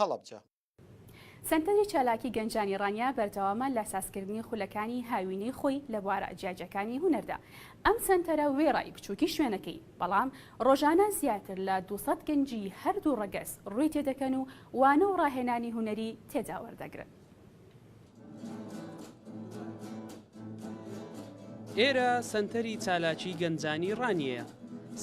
هەڵەبجە. سنتەری چالاکی گەنجانی ڕانیا بەردەوامە لە سازکردنی خولەکانی هاوینەی خۆی لە بوارە جیاجەکانی هونەردا. ئەم سنتەرە وێڕای بچووکی شوێنەکەی، بەڵام ڕۆژانە زیاتر لە 200 گەنجی هەردوو ڕەگەز ڕووی تێدەکەن و وانە و ڕاهێنانی هونەری تێدا وەردەگرن. ئێرە سنتەری چالاکی گەنجانی ڕانیەیە.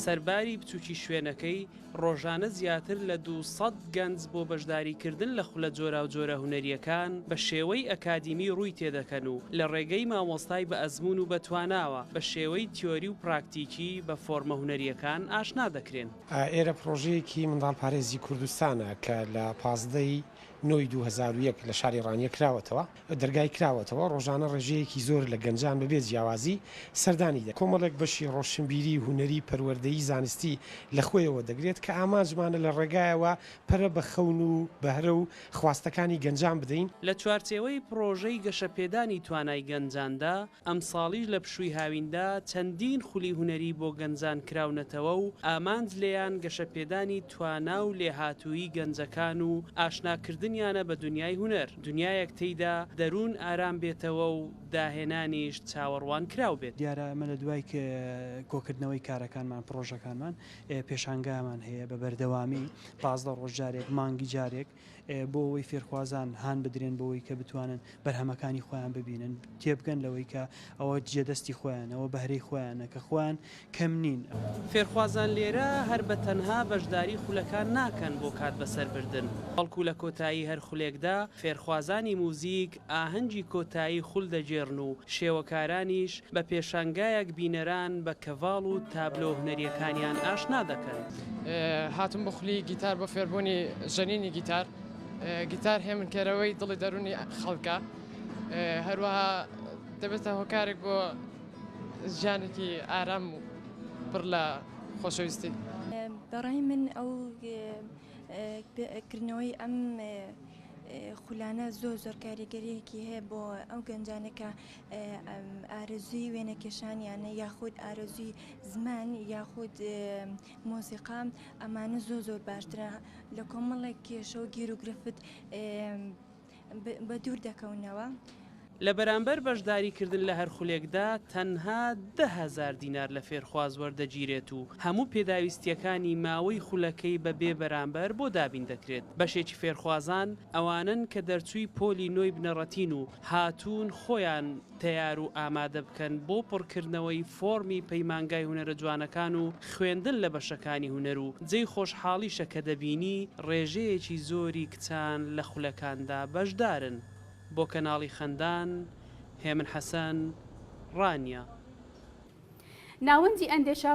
سەرباری بچووکی شوێنەکەی ڕۆژانە زیاتر لە 200 گەنج بۆ بەشداریکردن لە خولە جۆرا و جۆرە هونەریەکان بە شێوەی ئەکادیمی ڕووی تێدەکەن و لە ڕێگەی مامۆستای بە ئەزمون و بەتواناوە بە شێوەی تیۆری و پراکتیکی بە فۆرمە هونەریەکان ئاشنا دەکرێن. ئێرە پرۆژەیەکی منداڵپارێزی کوردستانە کە لە 15 نۆی 2001 لە شاری ڕانیە کراوەتەوە، دەرگای کراوەتەوە. ڕۆژانە ڕێژەیەکی زۆر لە گەنجان بەبێ جیاوازی سەردانی دە کۆمەڵێک بەشی ڕۆشنبیری هونەری پەروەردەیی زانستی لە خۆیەوە دەگرێت کە ئامانجمانە لە ڕێگایەوە پەرە بە خەون و بەهرە و خواستەکانی گەنجان بدەین. لە چوارچێوەی پرۆژەی گەشەپێدانی توانای گەنجاندا ئەم ساڵیش لە پشووی هاویندا چەندین خولی هونەری بۆ گەنجان کراونەتەوە و ئامانج لێیان گەشەپێدانی توانا و لێهاتووی گەنجەکان و ئاشناکردنیانە بە دنیای هونەر، دنیایەک تێیدا دەروون ئارام بێتەوە و داهێنانیش چاوەڕوان کراو بێت. دیارە ئەمە لە دوای کۆکردنەوەی کارەکانمان پرۆژەکانمان پێشانگامان هەیە بە بەردەوامی 15 ڕۆژ جارێک مانگی جارێک بۆ ئەوەی فێرخوازان هان بدرێن بۆەوەی کە بتوانن بەرهەمەکانی خۆیان ببینن، تێبگەن لەوەی کە ئەوە جێدەستی خۆیان ئەوە بەهرەی خۆیانە کە خۆیان کەم نین. فێرخوازان لێرە هەر بە تەنها بەشداری خولەکان ناکەن بۆ کات بەسەربردن، بەڵکو لە کۆتایی هەر خولێکدا فێرخوازانی موزیک ئاهەنگی کۆتایی خول دەجێڕن و شێوەکارانیش بە پێشانگایەک بینەران بە کەڤاڵ و تابلۆ هونەریەکانیان ئاشنا دەکەن. هاتم بە خولی گیتار بۆ فێربوونی ژەنینی گیتار. گیتار هێمنکەرەوەی دڵی دەرونی خەڵکە، هەروەها دەبێتە هۆکارێک بۆ ژیانێکی ئارام و پڕ لە خۆشەویستی. بەڕای من ئەو کردنەوەی ئەم خولانە زۆر کاریگەریەکی هەیە بۆ ئەو گەنجانەکە ئارەزووی وێنەکێشانیانە یاخود ئارەزووی زمان یاخود مۆسیقام ئەمانە زۆر باشترە لە کۆمەڵێک کێشە و گیر و گرفت بە دوور دەکەونەوە. لە بەرامبەر بەشداریکردن لە هەر خولێکدا تەنها 10,000 دینار لە فێرخواز وەردەگیرێت و هەموو پێداویستیەکانی ماوەی خولەکەی بە بێ بەرامبەر بۆ دابین دەکرێت. بەشێکی فێرخوازان ئەوانن کە دەرچووی پۆلی نۆی بنەڕەتین و هاتوون خۆیان تیار و ئامادە بکەن بۆ پڕکردنەوەی فۆرمی پەیمانگای هونەرە جوانەکان و خوێندن لە بەشەکانی هونەر و جێی خۆشحاڵیشە کە دەبینی ڕێژەیەکی زۆری کچان لە خولەکاندا بەشدارن. بۆ کەناڵی خەندان، هێمن حەسەن، ڕانیا. ناوەندی ئەندێشە